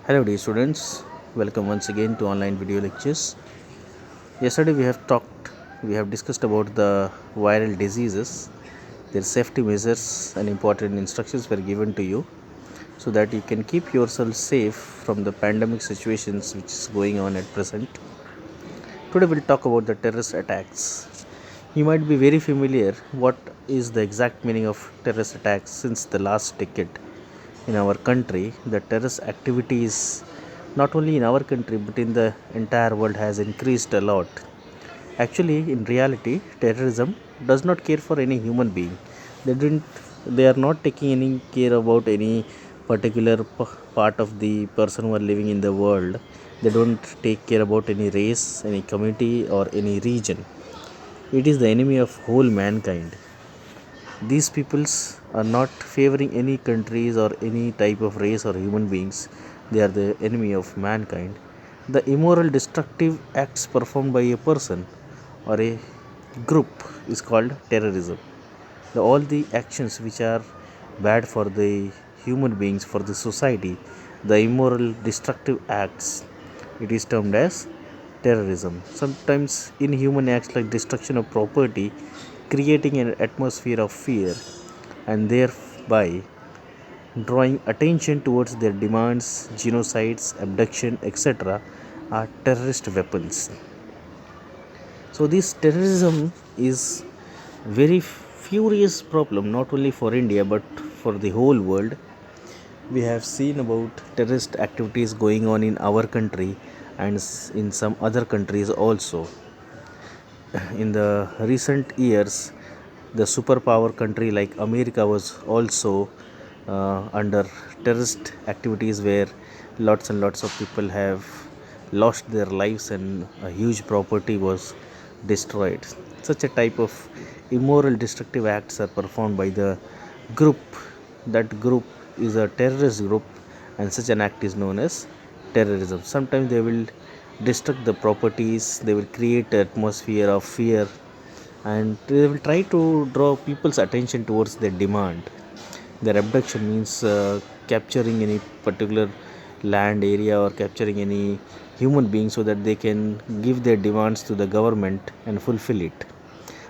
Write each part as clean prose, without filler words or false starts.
Hello dear students, welcome once again to online video lectures. Yesterday we have discussed about the viral diseases, their safety measures and important instructions were given to you so that you can keep yourself safe from the pandemic situations which is going on at present. Today we'll talk about the terrorist attacks. You might be very familiar what is the exact meaning of terrorist attacks since the last decade. In our country, the terrorist activities not only in our country but in the entire world has increased a lot. Actually, in reality, terrorism does not care for any human being. They are not taking any care about any particular part of the person who are living in the world. They don't take care about any race, any community or any region. It is the enemy of whole mankind. These peoples are not favoring any countries or any type of race or human beings. They are the enemy of mankind. The immoral destructive acts performed by a person or a group is called terrorism. All the actions which are bad for the human beings, for the society, the immoral destructive acts, it is termed as terrorism. Sometimes inhuman acts like destruction of property, creating an atmosphere of fear and thereby drawing attention towards their demands, genocides, abduction, etc., are terrorist weapons. So this terrorism is very furious problem not only for India but for the whole world. We have seen about terrorist activities going on in our country and in some other countries also. In the recent years, the superpower country like America was also under terrorist activities where lots and lots of people have lost their lives and a huge property was destroyed. Such a type of immoral destructive acts are performed by the group. That group is a terrorist group and such an act is known as terrorism. Sometimes they will destruct the properties, they will create an atmosphere of fear and they will try to draw people's attention towards their demand. Their abduction means capturing any particular land area or capturing any human being so that they can give their demands to the government and fulfill it.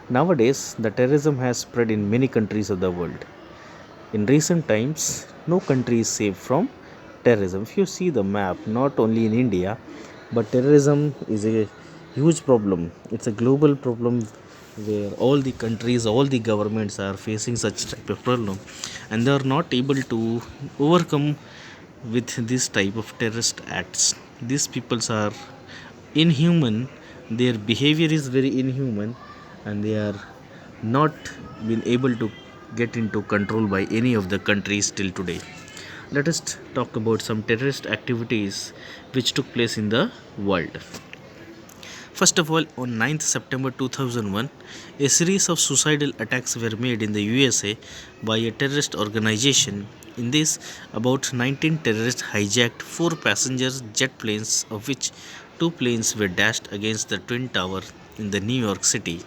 Nowadays, the terrorism has spread in many countries of the world. In recent times, no country is safe from terrorism. If you see the map, not only in India, but terrorism is a huge problem. It's a global problem where all the countries, all the governments are facing such type of problem and they are not able to overcome with this type of terrorist acts. These peoples are inhuman, their behavior is very inhuman and they are not been able to get into control by any of the countries till today. Let us talk about some terrorist activities which took place in the world. First of all, on 9th September 2001, a series of suicidal attacks were made in the USA by a terrorist organization. In this, about 19 terrorists hijacked 4 passenger jet planes, of which 2 planes were dashed against the Twin Tower in the New York City.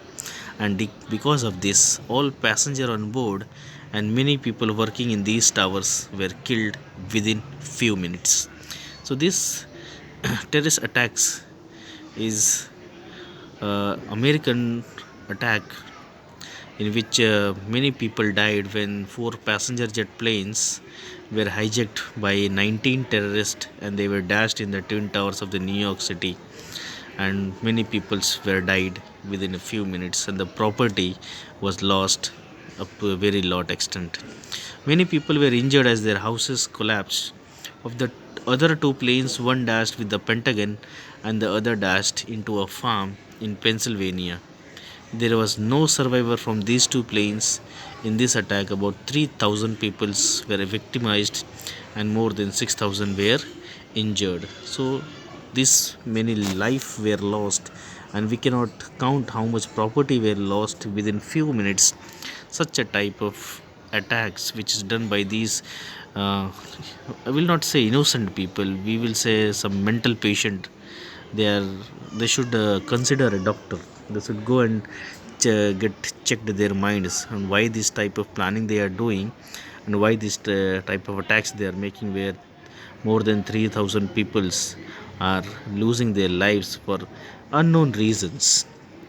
And because of this, all passengers on board and many people working in these towers were killed within few minutes. So this terrorist attacks is American attack in which many people died when 4 passenger jet planes were hijacked by 19 terrorists and they were dashed in the twin towers of the New York City and many people were died within a few minutes and the property was lost up to a very large extent. Many people were injured as their houses collapsed. Of the other 2 planes, one dashed with the Pentagon and the other dashed into a farm in Pennsylvania. There was no survivor from these 2 planes. In this attack, about 3,000 people were victimized and more than 6,000 were injured. So, this many lives were lost, and we cannot count how much property were lost within few minutes. Such a type of attacks, which is done by these, I will not say innocent people. We will say some mental patient. They should consider a doctor. They should go and get checked their minds and why this type of planning they are doing and why this type of attacks they are making where more than 3,000 peoples are losing their lives for unknown reasons.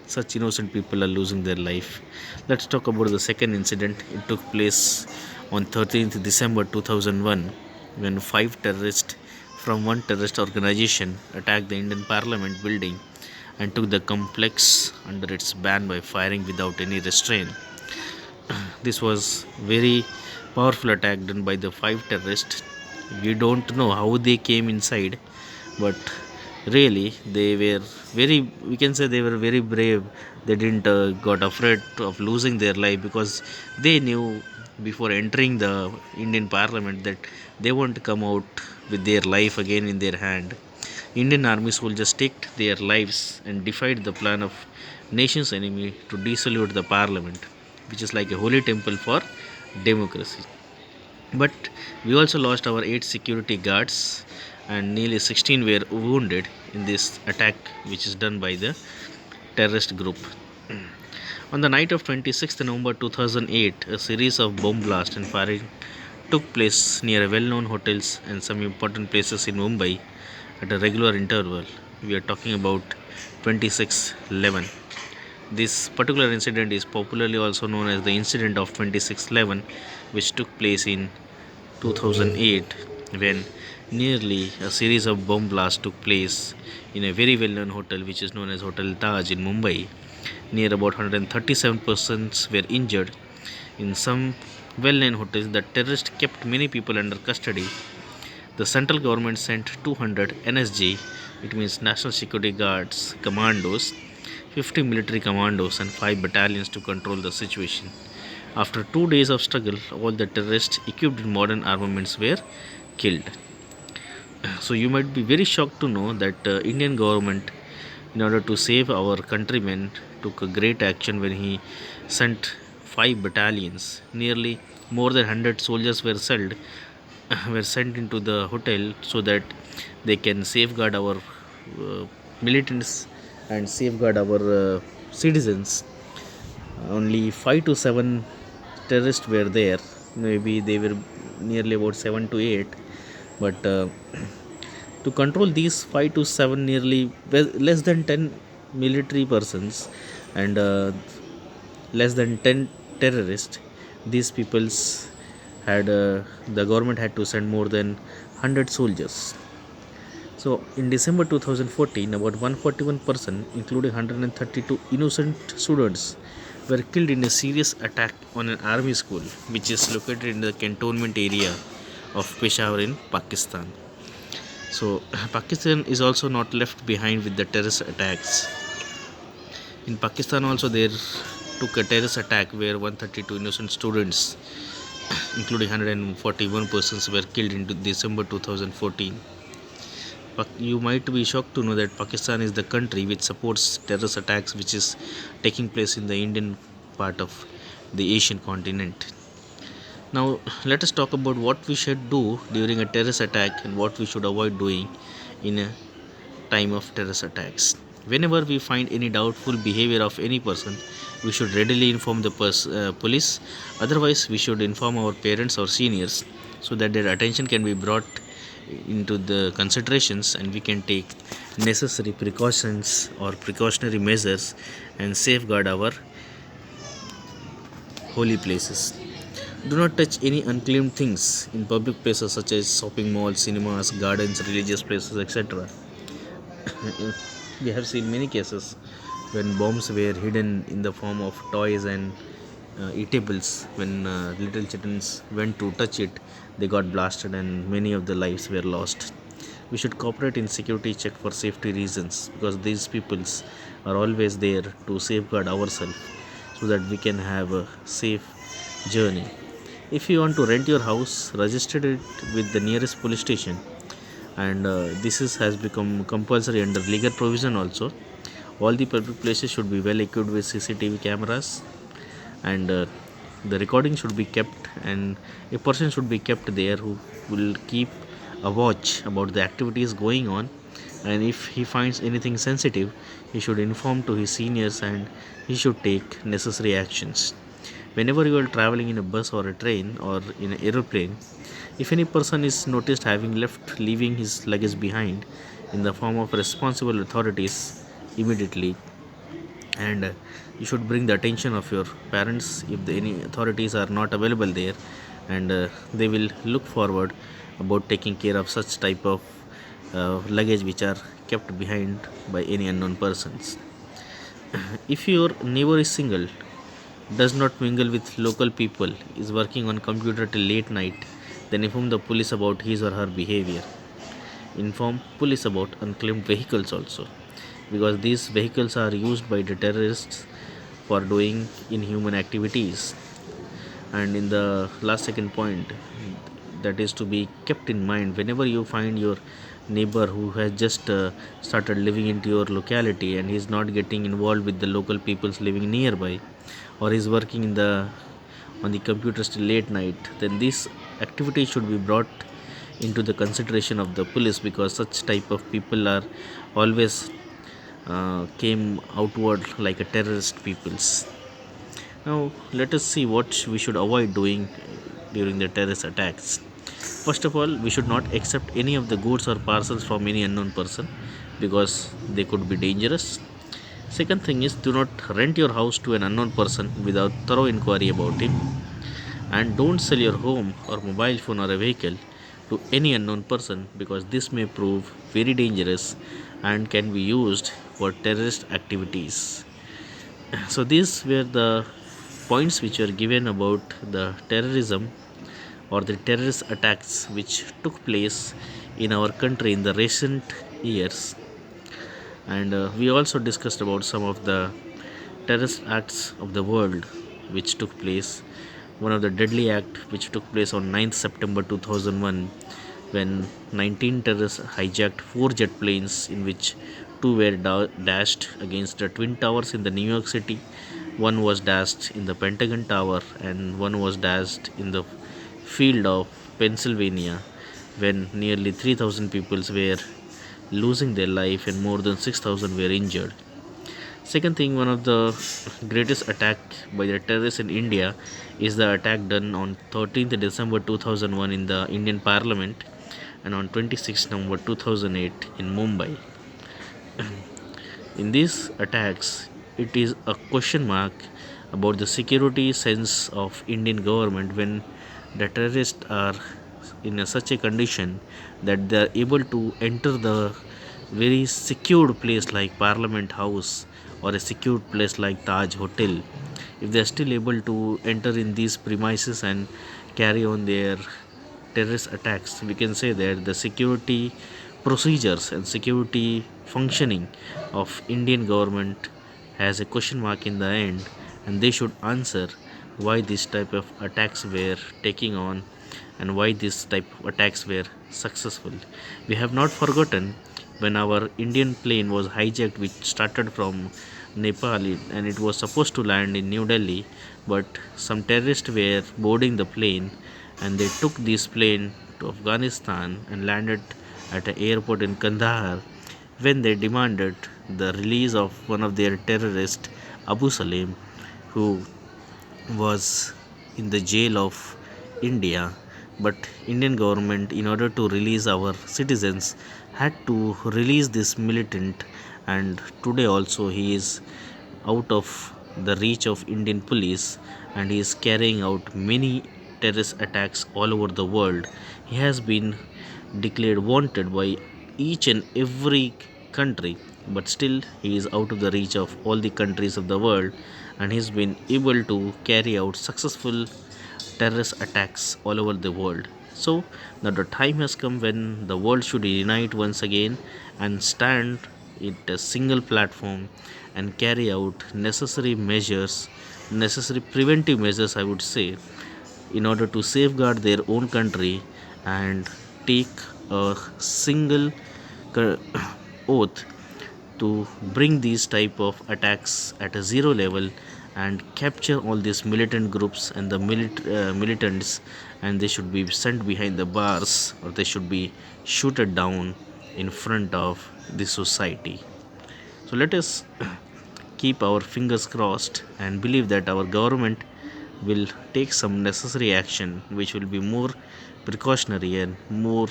Such innocent people are losing their life. Let's talk about the second incident. It took place on 13th December 2001 when five terrorists from one terrorist organization attacked the Indian Parliament building and took the complex under its ban by firing without any restraint. This was very powerful attack done by the five terrorists. We don't know how they came inside, but really they were very, we can say they were very brave. They didn't got afraid of losing their life because they knew before entering the Indian Parliament that they won't come out with their life again in their hand. Indian army soldiers staked their lives and defied the plan of nation's enemy to dissolve the parliament, which is like a holy temple for democracy. But we also lost our 8 security guards and nearly 16 were wounded in this attack, which is done by the terrorist group. On the night of 26th November 2008, a series of bomb blasts and firing took place near well-known hotels and some important places in Mumbai at a regular interval. We are talking about 2611. This particular incident is popularly also known as the incident of 2611, which took place in 2008 when nearly a series of bomb blasts took place in a very well-known hotel which is known as Hotel Taj in Mumbai. Near about 137 persons were injured. In some well-known hotels, the terrorists kept many people under custody. The central government sent 200 NSG, it means National Security Guards, commandos, 50 military commandos, and 5 battalions to control the situation. After 2 days of struggle, all the terrorists equipped in modern armaments were killed. So you might be very shocked to know that Indian government, in order to save our countrymen, took a great action when he sent 5 battalions. Nearly more than 100 soldiers were sent into the hotel so that they can safeguard our militants and safeguard our citizens. Only 5 to 7 terrorists were there. Maybe they were nearly about 7 to 8, but to control these 5 to 7, nearly less than 10 military persons and less than 10 terrorists, these peoples had the government had to send more than 100 soldiers. So in December 2014, about 141 person, including 132 innocent students, were killed in a serious attack on an army school, which is located in the cantonment area of Peshawar in Pakistan. So Pakistan is also not left behind with the terrorist attacks. In Pakistan also there took a terrorist attack where 132 innocent students, including 141 persons, were killed in December 2014. You might be shocked to know that Pakistan is the country which supports terrorist attacks which is taking place in the Indian part of the Asian continent. Now let us talk about what we should do during a terrorist attack and what we should avoid doing in a time of terrorist attacks. Whenever we find any doubtful behavior of any person, we should readily inform the police. Otherwise, we should inform our parents or seniors so that their attention can be brought into the considerations and we can take necessary precautions or precautionary measures and safeguard our holy places. Do not touch any unclaimed things in public places such as shopping malls, cinemas, gardens, religious places, etc. We have seen many cases when bombs were hidden in the form of toys and eatables. When little children went to touch it, they got blasted and many of the lives were lost. We should cooperate in security check for safety reasons because these peoples are always there to safeguard ourselves so that we can have a safe journey. If you want to rent your house, register it with the nearest police station, and has become compulsory under legal provision also. All the public places should be well equipped with CCTV cameras, and the recording should be kept, and a person should be kept there who will keep a watch about the activities going on, and if he finds anything sensitive, he should inform to his seniors and he should take necessary actions. Whenever you are traveling in a bus or a train or in an aeroplane, If any person is noticed having left leaving his luggage behind in the form of responsible authorities immediately, and you should bring the attention of your parents if any authorities are not available there, and they will look forward about taking care of such type of luggage which are kept behind by any unknown persons. If your neighbor is single, does not mingle with local people, is working on computer till late night, then inform the police about his or her behavior. Inform police about unclaimed vehicles also, because these vehicles are used by the terrorists for doing inhuman activities. And in the last second point, that is to be kept in mind whenever you find your neighbor who has just started living into your locality and he is not getting involved with the local peoples living nearby, or is working in the on the computers till late night, then this activity should be brought into the consideration of the police, because such type of people are always came outward like a terrorist peoples. Now let us see what we should avoid doing during the terrorist attacks. First of all, we should not accept any of the goods or parcels from any unknown person, because they could be dangerous. Second thing is, do not rent your house to an unknown person without thorough inquiry about him. And don't sell your home or mobile phone or a vehicle to any unknown person, because this may prove very dangerous and can be used for terrorist activities. So these were the points which were given about the terrorism or the terrorist attacks which took place in our country in the recent years. And we also discussed about some of the terrorist acts of the world which took place. One of the deadly act which took place on 9th September 2001, when 19 terrorists hijacked 4 jet planes, in which 2 were dashed against the twin towers in the New York City, one was dashed in the Pentagon Tower, and one was dashed in the field of Pennsylvania, when nearly 3,000 people were losing their life and more than 6,000 were injured. Second thing, one of the greatest attack by the terrorists in India is the attack done on 13th December 2001 in the Indian Parliament, and on 26th November 2008 in Mumbai. In these attacks, it is a question mark about the security sense of Indian government when the terrorists are in such a condition that they are able to enter the very secured place like Parliament House or a secured place like Taj Hotel. If they are still able to enter in these premises and carry on their terrorist attacks, we can say that the security procedures and security functioning of Indian government has a question mark in the end, and they should answer why this type of attacks were taking on and why this type of attacks were successful. We have not forgotten when our Indian plane was hijacked, which started from Nepal, and it was supposed to land in New Delhi, but some terrorists were boarding the plane and they took this plane to Afghanistan and landed at an airport in Kandahar, when they demanded the release of one of their terrorists, Abu Salim, who was in the jail of India. But Indian government, in order to release our citizens, had to release this militant, and today also he is out of the reach of Indian police, and he is carrying out many terrorist attacks all over the world. He has been declared wanted by each and every country, but still he is out of the reach of all the countries of the world, and he's been able to carry out successful terrorist attacks all over the world. So now the time has come when the world should unite once again and stand in a single platform and carry out necessary measures, necessary preventive measures, I would say, in order to safeguard their own country and take a single oath to bring these type of attacks at a zero level and capture all these militant groups and the militants, and they should be sent behind the bars, or they should be shooted down in front of the society. So let us keep our fingers crossed and believe that our government will take some necessary action which will be more precautionary and more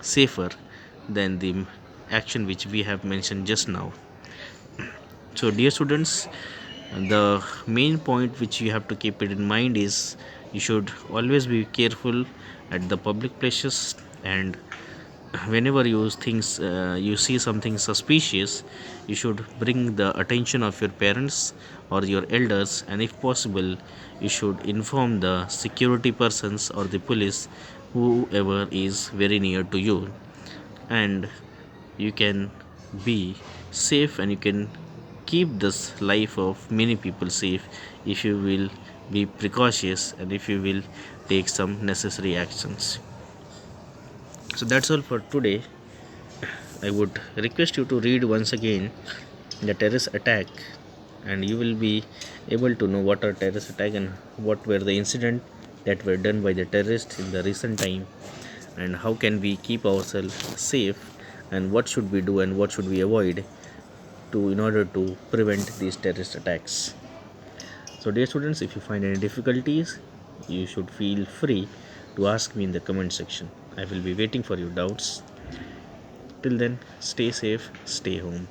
safer than the action which we have mentioned just now. So dear students, the main point which you have to keep it in mind is you should always be careful at the public places, and whenever you see something suspicious, you should bring the attention of your parents or your elders, and if possible you should inform the security persons or the police, whoever is very near to you, and you can be safe and you can keep this life of many people safe if you will be precautious and if you will take some necessary actions. So that's all for today. I would request you to read once again the terrorist attack, and you will be able to know what are terrorist attack and what were the incident that were done by the terrorists in the recent time, and how can we keep ourselves safe, and what should we do and what should we avoid to in order to prevent these terrorist attacks. So dear students, if you find any difficulties, you should feel free to ask me in the comment section. I will be waiting for your doubts. Till then, stay safe, stay home.